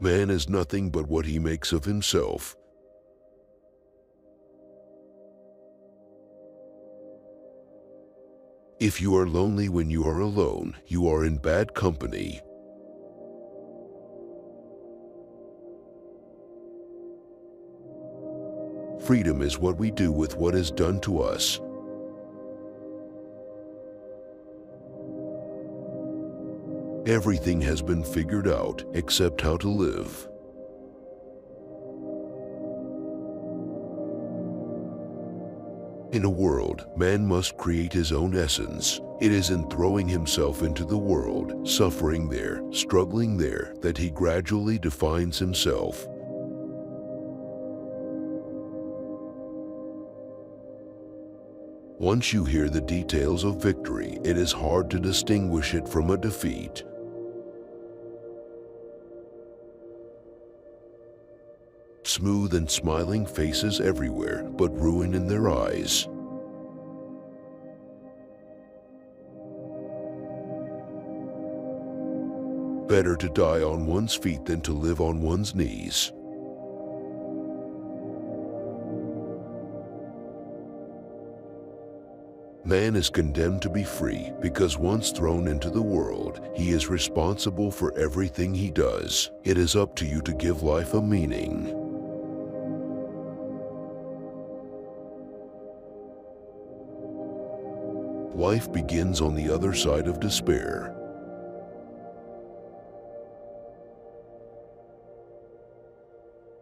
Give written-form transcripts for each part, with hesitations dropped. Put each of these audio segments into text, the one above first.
Man is nothing but what he makes of himself. If you are lonely when you are alone, you are in bad company. Freedom is what we do with what is done to us. Everything has been figured out except how to live. In a world, man must create his own essence. It is in throwing himself into the world, suffering there, struggling there, that he gradually defines himself. Once you hear the details of victory, it is hard to distinguish it from a defeat. Smooth and smiling faces everywhere, but ruin in their eyes. Better to die on one's feet than to live on one's knees. Man is condemned to be free because once thrown into the world, he is responsible for everything he does. It is up to you to give life a meaning. Life begins on the other side of despair.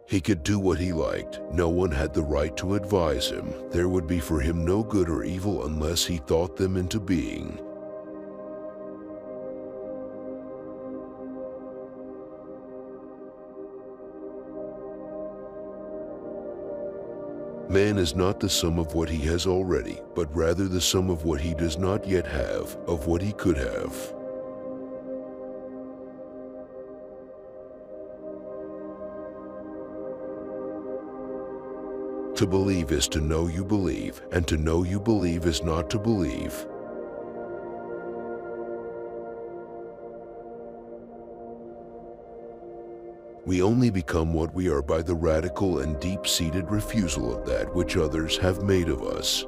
He could do what he liked. No one had the right to advise him. There would be for him no good or evil unless he thought them into being. Man is not the sum of what he has already, but rather the sum of what he does not yet have, of what he could have. To believe is to know you believe, and to know you believe is not to believe. We only become what we are by the radical and deep-seated refusal of that which others have made of us.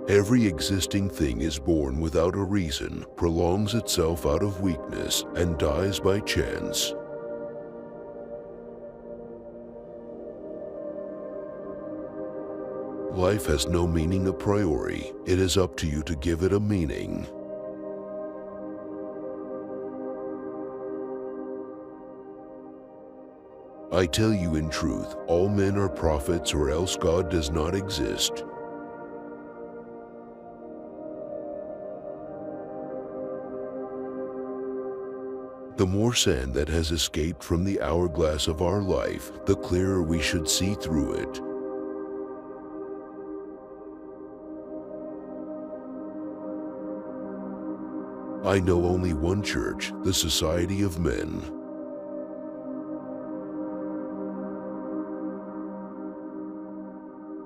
Every existing thing is born without a reason, prolongs itself out of weakness, and dies by chance. Life has no meaning a priori. It is up to you to give it a meaning. I tell you in truth, all men are prophets, or else God does not exist. The more sand that has escaped from the hourglass of our life, the clearer we should see through it. I know only one church, the Society of Men.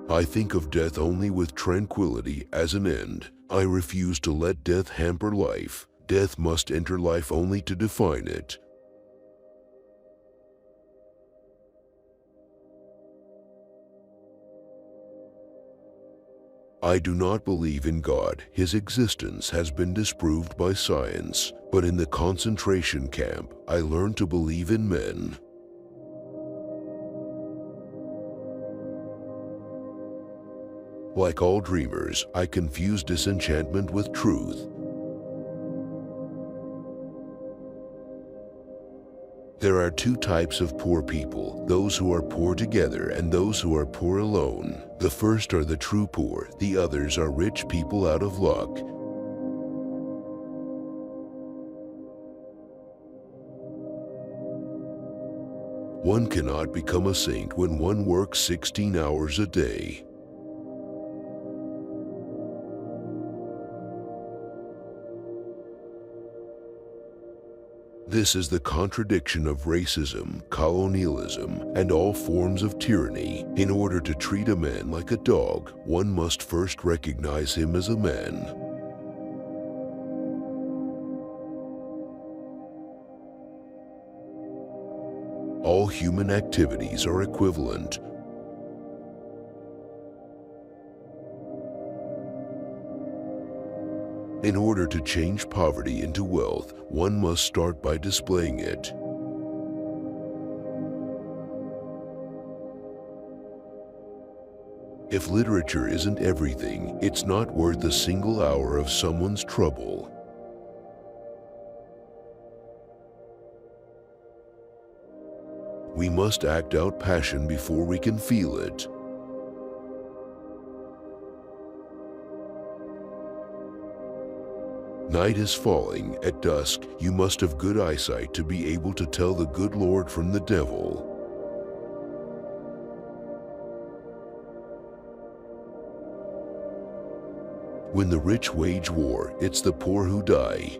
I think of death only with tranquility as an end. I refuse to let death hamper life. Death must enter life only to define it. I do not believe in God. His existence has been disproved by science. But in the concentration camp, I learned to believe in men. Like all dreamers, I confuse disenchantment with truth. There are two types of poor people, those who are poor together and those who are poor alone. The first are the true poor, the others are rich people out of luck. One cannot become a saint when one works 16 hours a day. This is the contradiction of racism, colonialism, and all forms of tyranny. In order to treat a man like a dog, one must first recognize him as a man. All human activities are equivalent. In order to change poverty into wealth, one must start by displaying it. If literature isn't everything, it's not worth a single hour of someone's trouble. We must act out passion before we can feel it. Night is falling. At dusk, you must have good eyesight to be able to tell the good Lord from the devil. When the rich wage war, it's the poor who die.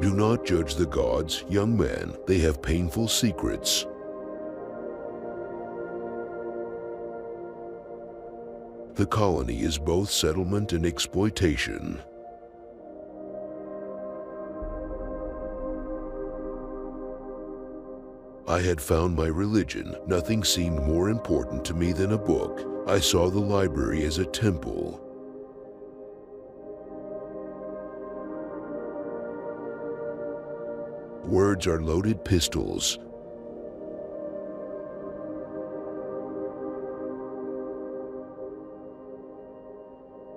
Do not judge the gods, young man. They have painful secrets. The colony is both settlement and exploitation. I had found my religion. Nothing seemed more important to me than a book. I saw the library as a temple. Words are loaded pistols.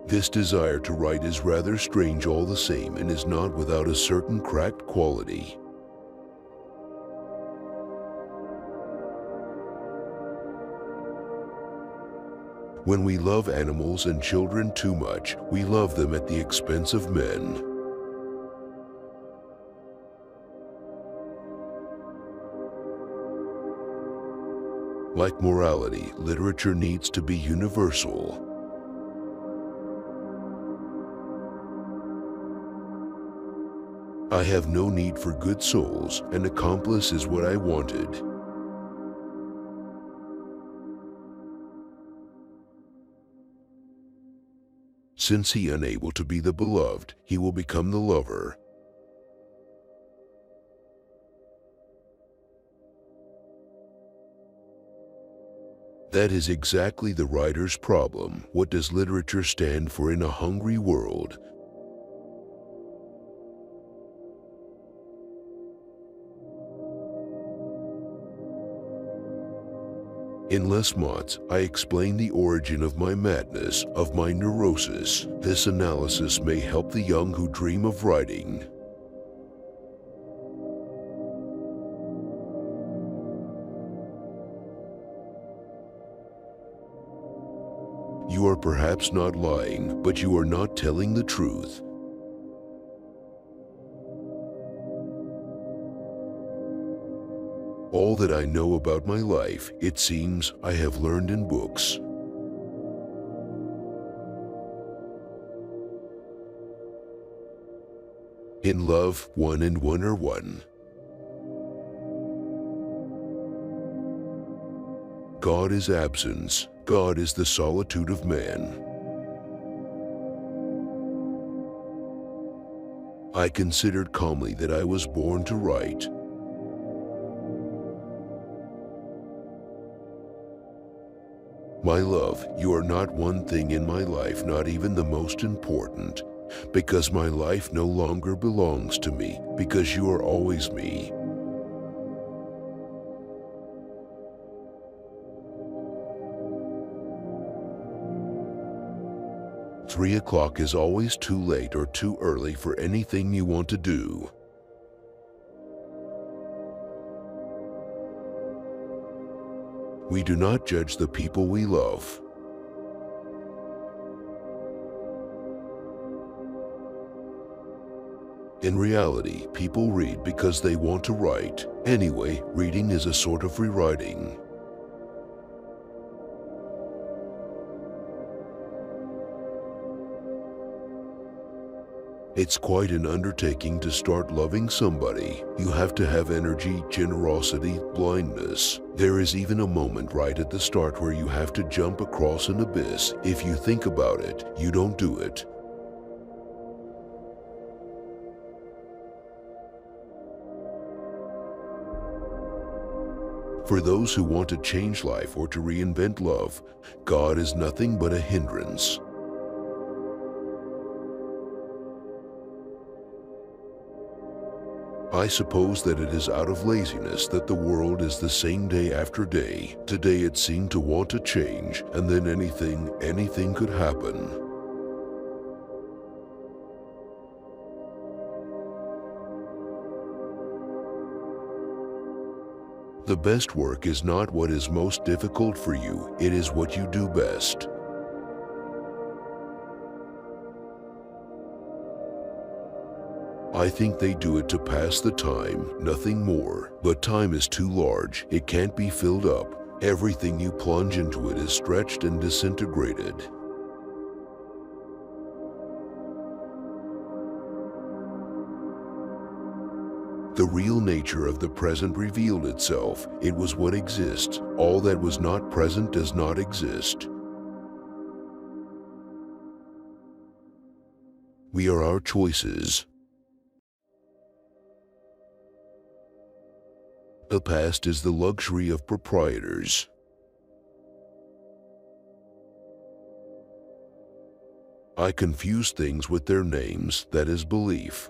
This desire to write is rather strange all the same and is not without a certain cracked quality. When we love animals and children too much, we love them at the expense of men. Like morality, literature needs to be universal. I have no need for good souls. An accomplice is what I wanted. Since he unable to be the beloved, he will become the lover. That is exactly the writer's problem. What does literature stand for in a hungry world? In Les Mots, I explain the origin of my madness, of my neurosis. This analysis may help the young who dream of writing. You are perhaps not lying, but you are not telling the truth. All that I know about my life, it seems, I have learned in books. In love, 1 and 1 are 1. God is absence. God is the solitude of man. I considered calmly that I was born to write. My love, you are not one thing in my life, not even the most important, because my life no longer belongs to me, because you are always me. Three o'clock is always too late or too early for anything you want to do. We do not judge the people we love. In reality, people read because they want to write. Anyway, reading is a sort of rewriting. It's quite an undertaking to start loving somebody. You have to have energy, generosity, blindness. There is even a moment right at the start where you have to jump across an abyss. If you think about it, you don't do it. For those who want to change life or to reinvent love, God is nothing but a hindrance. I suppose that it is out of laziness that the world is the same day after day. Today it seemed to want to change, and then anything could happen. The best work is not what is most difficult for you, it is what you do best. I think they do it to pass the time, nothing more. But time is too large, it can't be filled up. Everything you plunge into it is stretched and disintegrated. The real nature of the present revealed itself. It was what exists. All that was not present does not exist. We are our choices. The past is the luxury of proprietors. I confuse things with their names, that is belief.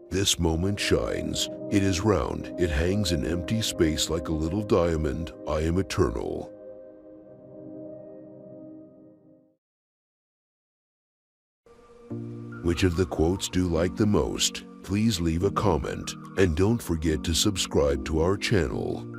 This moment shines. It is round. It hangs in empty space like a little diamond. I am eternal. Which of the quotes do you like the most? Please leave a comment, and don't forget to subscribe to our channel.